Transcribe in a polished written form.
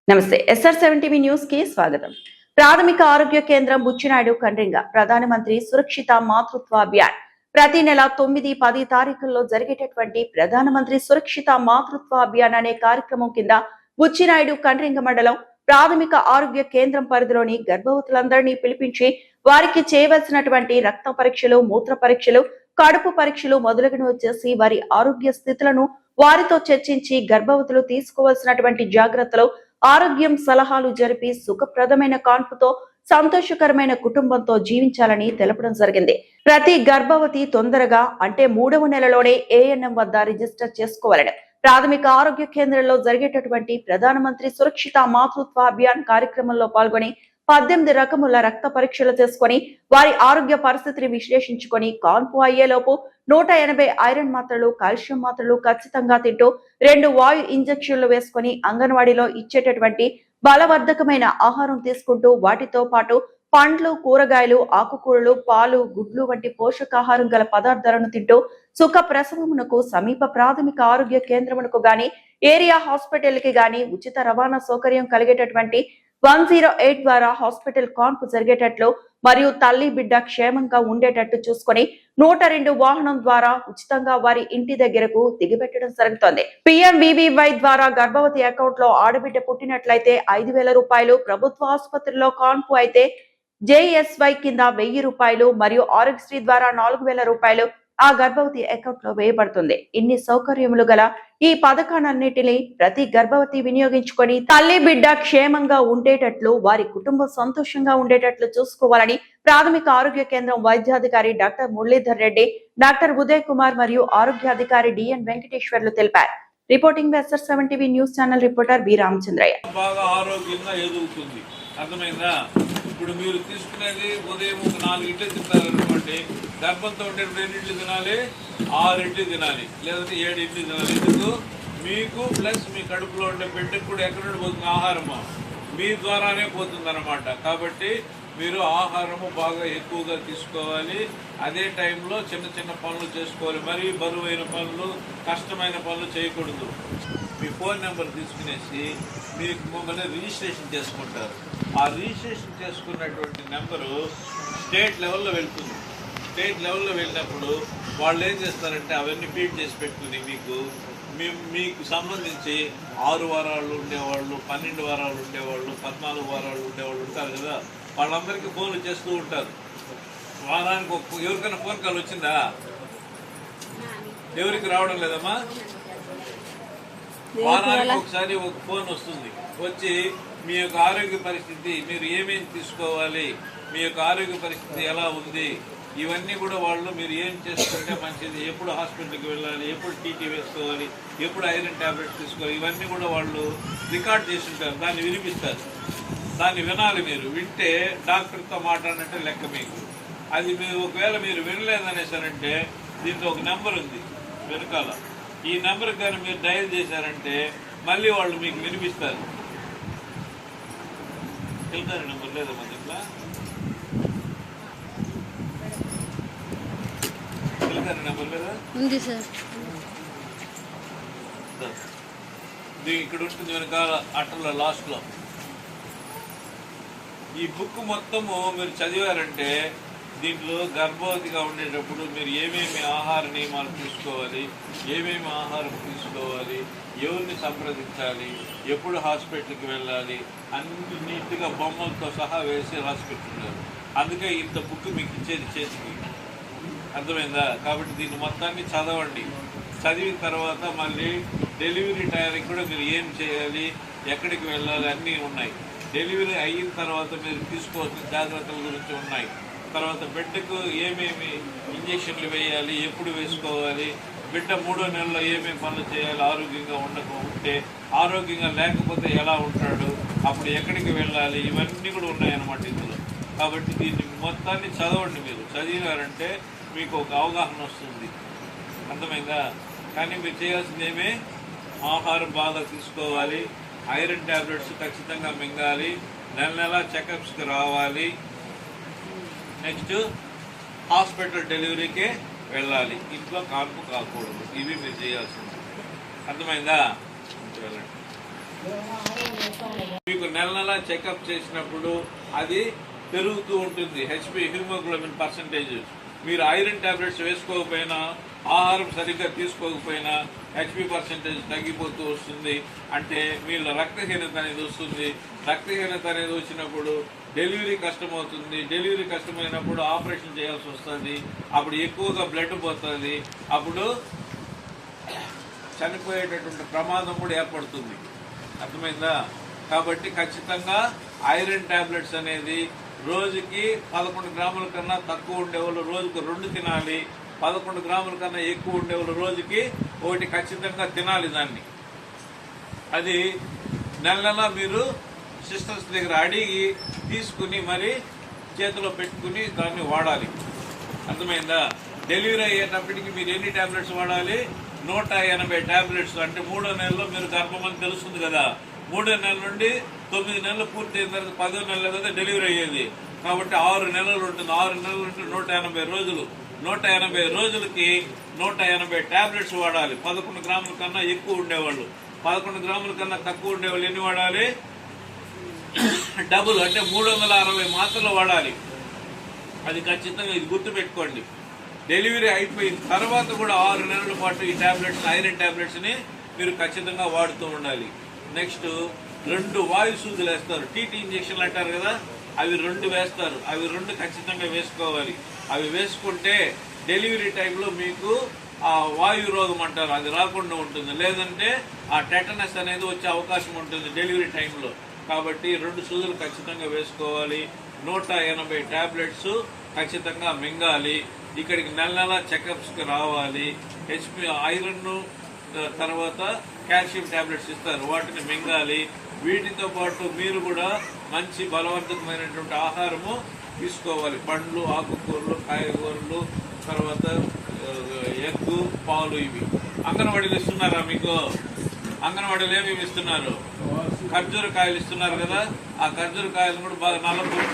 నమస్తే SR7 news కి స్వాగతం. ప్రాథమిక ఆరోగ్య కేంద్రం బుచ్చినాయుడు కండ్రింగ ప్రధానమంత్రి సురక్షిత మాతృత్వ అభియాన్ ప్రతి నెల 9, 10 తారీఖుల్లో జరిగేటటువంటి ప్రధానమంత్రి సురక్షిత మాతృత్వ అభియాన్ అనే కార్యక్రమం కింద బుచ్చినాయుడు కండ్రింగ మండలం ప్రాథమిక ఆరోగ్య కేంద్రం పరిధిలోని గర్భవతులందరినీ పిలిపించి వారికి చేయవలసినటువంటి రక్త పరీక్షలు, మూత్ర పరీక్షలు, కడుపు పరీక్షలు మొదలగునవి చేసి వారి ఆరోగ్య స్థితులను వారితో చర్చించి గర్భవతులు తీసుకోవాల్సినటువంటి జాగ్రత్తలు, ఆరోగ్యం సలహాలు జరిపి సుఖప్రదమైన కాన్పుతో సంతోషకరమైన కుటుంబంతో జీవించాలని తెలపడం జరిగింది. ప్రతి గర్భవతి తొందరగా అంటే 3వ నెలలోనే ANM వద్ద రిజిస్టర్ చేసుకోవాలని ప్రాథమిక ఆరోగ్య కేంద్రంలో జరిగేటటువంటి ప్రధానమంత్రి సురక్షిత మాతృత్వ అభియాన్ కార్యక్రమంలో పాల్గొని 18 రకముల రక్త పరీక్షలు చేసుకుని వారి ఆరోగ్య పరిస్థితిని విశ్లేషించుకొని కాన్పు అయ్యేలోపు 180 ఐరన్ మాత్రలు, కాల్షియం మాత్రలు ఖచ్చితంగా తింటూ 2 వాయు ఇంజెక్షన్లు వేసుకుని అంగన్వాడీలో ఇచ్చేటటువంటి బలవర్ధకమైన ఆహారం తీసుకుంటూ వాటితో పాటు పండ్లు, కూరగాయలు, ఆకుకూరలు, పాలు, గుడ్లు వంటి పోషకాహారం గల పదార్థాలను తింటూ సుఖ ప్రసవమునకు సమీప ప్రాథమిక ఆరోగ్య కేంద్రమునకు గాని, ఏరియా హాస్పిటల్ కి గాని ఉచిత రవాణా సౌకర్యం కలిగేటటువంటి 108 ద్వారా హాస్పిటల్ కాన్పు జరిగేటట్లు మరియు తల్లి బిడ్డ క్షేమంగా ఉండేటట్టు చూసుకొని 102 వాహనం ద్వారా ఉచితంగా వారి ఇంటి దగ్గరకు దిగిపెట్టడం జరుగుతోంది. PMVVY ద్వారా గర్భవతి అకౌంట్ లో ఆడబిడ్డ పుట్టినట్లయితే 5,000 రూపాయలు, ప్రభుత్వ ఆసుపత్రిలో కాన్పు అయితే JSY కింద 1,000 రూపాయలు మరియు ఆరోగ్యశ్రీ ద్వారా 4,000 రూపాయలు ఆ గర్భవతి అకౌంట్ లో వేయబడుతుంది. ఇన్ని సౌకర్యములు గల ఈ పథకాలన్నిటిని ప్రతి గర్భవతి వినియోగించుకొని తల్లి బిడ్డ క్షేమంగా ఉండేటట్లు, వారి కుటుంబం సంతోషంగా ఉండేటట్లు చూసుకోవాలని ప్రాథమిక ఆరోగ్య కేంద్రం వైద్యాధికారి డాక్టర్ మురళీధర్ రెడ్డి, డాక్టర్ ఉదయ్ కుమార్ మరియు ఆరోగ్యాధికారి DN వెంకటేశ్వర్లు తెలిపారు. Reporting SR7 news channel reporter B Ramachandraiah. బాగా ఆరోగ్యంగా ఎదుగుతుంది. అర్థమైందా? ఇప్పుడు మీరు తీసుకునేది ఉదయం ఒక 4 ఇడ్లీ తింటారనుకోండి, గర్భంతో ఉండే 2 ఇడ్లీ తినాలి, 6 ఇడ్లీ తినాలి, లేదంటే 7 ఇడ్లీ తినాలి. ఎందుకు? మీకు ప్లస్ మీ కడుపులో ఉండే బిడ్డకు కూడా ఎక్కడ నుండి పోతుంది ఆహారము? మీ ద్వారానే పోతుంది అనమాట. కాబట్టి మీరు ఆహారము బాగా ఎక్కువగా తీసుకోవాలి. అదే టైంలో చిన్న చిన్న పనులు చేసుకోవాలి. మరీ బరువైన పనులు, కష్టమైన పనులు చేయకూడదు. మీ ఫోన్ నెంబర్ తీసుకునేసి మీకు మమ్మల్ని రిజిస్ట్రేషన్ చేసుకుంటారు. ఆ రిజిస్ట్రేషన్ చేసుకున్నటువంటి నెంబరు స్టేట్ లెవెల్లో వెళ్తుంది. స్టేట్ లెవెల్లో వెళ్ళినప్పుడు వాళ్ళు ఏం చేస్తారంటే అవన్నీ ఫీడ్ చేసి పెట్టుకుని మీకు సంబంధించి 6 వారాలు ఉండేవాళ్ళు, 12 వారాలు ఉండేవాళ్ళు, 14 వారాలు ఉండేవాళ్ళు ఉంటారు కదా, వాళ్ళందరికీ ఫోన్లు చేస్తూ ఉంటారు. వారానికి ఎవరికైనా ఫోన్ కాల్ వచ్చిందా? ఎవరికి రావడం లేదమ్మా? వారానికి ఒకసారి ఒక ఫోన్ వస్తుంది. వచ్చి మీ యొక్క ఆరోగ్య పరిస్థితి, మీరు ఏమేమి తీసుకోవాలి, మీ యొక్క ఆరోగ్య పరిస్థితి ఎలా ఉంది, ఇవన్నీ కూడా వాళ్ళు మీరు ఏం చేసుకుంటే మంచిది, ఎప్పుడు హాస్పిటల్కి వెళ్ళాలి, ఎప్పుడు టీటీ వేసుకోవాలి, ఎప్పుడు ఐరన్ ట్యాబ్లెట్స్ తీసుకోవాలి, ఇవన్నీ కూడా వాళ్ళు రికార్డ్ చేసి ఉంటారు. దాన్ని వినిపిస్తారు. దాన్ని వినాలి. మీరు వింటే డాక్టర్తో మాట్లాడినట్టే లెక్క మీకు. అది మీరు ఒకవేళ మీరు వినలేదనేసారంటే దీంట్లో ఒక నెంబర్ ఉంది వెనకాల. ఈ నెంబర్ కానీ మీరు డయల్ చేశారంటే మళ్ళీ వాళ్ళు మీకు వినిపిస్తారు. వెళ్తారు నెంబర్ లేదా మన ఇంట్లో? వెళ్తారు నెంబర్ లేదా? ఉంది సార్. ఇక్కడ ఉంటుంది వెనకాల అట్టలో లాస్ట్లో. ఈ బుక్ మొత్తము మీరు చదివారంటే దీంట్లో గర్భవతిగా ఉండేటప్పుడు మీరు ఏమేమి ఆహార నియమాలు తీసుకోవాలి, ఏమేమి ఆహారం తీసుకోవాలి, ఎవరిని సంప్రదించాలి, ఎప్పుడు హాస్పిటల్కి వెళ్ళాలి, అన్ని నీట్గా బొమ్మలతో సహా వేసి రాసి పెట్టున్నారు. అందుకే ఇంత బుక్ మీకు ఇచ్చేది చేతికి. అర్థమైందా? కాబట్టి దీన్ని మొత్తాన్ని చదవండి. చదివిన తర్వాత మళ్ళీ డెలివరీ టైంకి కూడా మీరు ఏం చేయాలి, ఎక్కడికి వెళ్ళాలి అన్నీ ఉన్నాయి. డెలివరీ అయిన తర్వాత మీరు తీసుకోవాల్సిన జాగ్రత్తల గురించి ఉన్నాయి. తర్వాత బిడ్డకు ఏమేమి ఇంజక్షన్లు వేయాలి, ఎప్పుడు వేసుకోవాలి, బిడ్డ 3వ నెలలో ఏమేమి పనులు చేయాలి, ఆరోగ్యంగా ఉంటే, ఆరోగ్యంగా లేకపోతే ఎలా ఉంటాడు, అప్పుడు ఎక్కడికి వెళ్ళాలి, ఇవన్నీ కూడా ఉన్నాయన్నమాట ఇందులో. కాబట్టి దీన్ని మొత్తాన్ని చదవండి. మీరు చదివారంటే మీకు ఒక అవగాహన వస్తుంది. అర్థమైందా? కానీ మీరు చేయాల్సింది ఏమే, ఆహారం బాగా తీసుకోవాలి, ఐరన్ ట్యాబ్లెట్స్ ఖచ్చితంగా మింగాలి, నెల చెకప్స్కి రావాలి, నెక్స్ట్ హాస్పిటల్ డెలివరీకే వెళ్ళాలి, ఇంట్లో కాన్పు కాకూడదు. ఇవి మీరు చేయాల్సింది. అర్థమైందా? వెళ్ళండి. మీకు నెల నెల చెకప్ చేసినప్పుడు అది పెరుగుతూ ఉంటుంది. HP haemoglobin percentage. మీరు ఐరన్ టాబ్లెట్స్ వేసుకోకపోయినా, ఆహారం సరిగ్గా తీసుకోకపోయినా హెచ్పి పర్సంటేజ్ తగ్గిపోతూ వస్తుంది. అంటే మీలో రక్తహీనత అనేది వస్తుంది. రక్తహీనత అనేది వచ్చినప్పుడు డెలివరీ కష్టమవుతుంది. డెలివరీ కష్టమైనప్పుడు ఆపరేషన్ చేయాల్సి వస్తుంది. అప్పుడు ఎక్కువగా బ్లడ్ పోతుంది. అప్పుడు చనిపోయేటటువంటి ప్రమాదం కూడా ఏర్పడుతుంది. అర్థమైందా? కాబట్టి ఖచ్చితంగా ఐరన్ టాబ్లెట్స్ అనేది రోజుకి 11 గ్రాముల కన్నా తక్కువ ఉండేవాళ్ళు రోజుకు 2 తినాలి. 11 గ్రాముల కన్నా ఎక్కువ ఉండేవాళ్ళు రోజుకి 1 ఖచ్చితంగా తినాలి. దాన్ని అది నెల నెల మీరు సిస్టర్స్ దగ్గర అడిగి తీసుకుని మరి చేతిలో పెట్టుకుని దాన్ని వాడాలి. అర్థమైందా? డెలివరీ అయ్యేటప్పటికి మీరు ఎన్ని టాబ్లెట్స్ వాడాలి? 180 టాబ్లెట్స్. అంటే 3వ నెలలో మీరు గర్భం అని తెలుస్తుంది కదా. 3వ నెల నుండి 9 నెలలు పూర్తి అయిన తర్వాత 10వ నెలలో కదా డెలివరీ అయ్యేది. కాబట్టి 6 నెలలు ఉంటుంది. 6 నెలలు ఉంటే 180 రోజులు. 180 రోజులకి 180 టాబ్లెట్స్ వాడాలి. 11 గ్రాముల కన్నా ఎక్కువ ఉండేవాళ్ళు. 11 గ్రాముల కన్నా తక్కువ ఉండేవాళ్ళు ఎన్ని వాడాలి? డబుల్, అంటే 360 మాత్రలు వాడాలి. అది ఖచ్చితంగా ఇది గుర్తుపెట్టుకోండి. డెలివరీ అయిపోయిన తర్వాత కూడా 6 నెలల పాటు ఈ టాబ్లెట్స్, ఐరన్ టాబ్లెట్స్ ని మీరు ఖచ్చితంగా వాడుతూ ఉండాలి. నెక్స్ట్ 2 వాయు సూదులు వేస్తారు. టీటీ ఇంజక్షన్లు అంటారు కదా, అవి 2 వేస్తారు. అవి 2 ఖచ్చితంగా వేసుకోవాలి. అవి వేసుకుంటే డెలివరీ టైంలో మీకు ఆ వాయు రోగం అంటారు అది రాకుండా ఉంటుంది. లేదంటే ఆ టెటనస్ అనేది వచ్చే అవకాశం ఉంటుంది డెలివరీ టైంలో. కాబట్టి 2 సూదులు ఖచ్చితంగా వేసుకోవాలి. 180 టాబ్లెట్స్ ఖచ్చితంగా మింగాలి. ఇక్కడికి నెల నెల చెకప్స్కి రావాలి. హెచ్పి ఐరన్ తర్వాత కాల్షియం టాబ్లెట్స్ ఇస్తారు, వాటిని మింగాలి. వీటితో పాటు మీరు కూడా మంచి బలవర్ధకమైనటువంటి ఆహారము తీసుకోవాలి. పండ్లు, ఆకుకూరలు, కాయగూరలు, తర్వాత ఎగ్గు, పాలు. ఇవి అంగన్వాడీలు ఇస్తున్నారా మీకు? అంగన్వాడీలు ఏమేమి ఇస్తున్నారు? ఖర్జూర కాయలు ఇస్తున్నారు కదా. ఆ ఖర్జూర కాయలు కూడా బాగా నల్లపూలు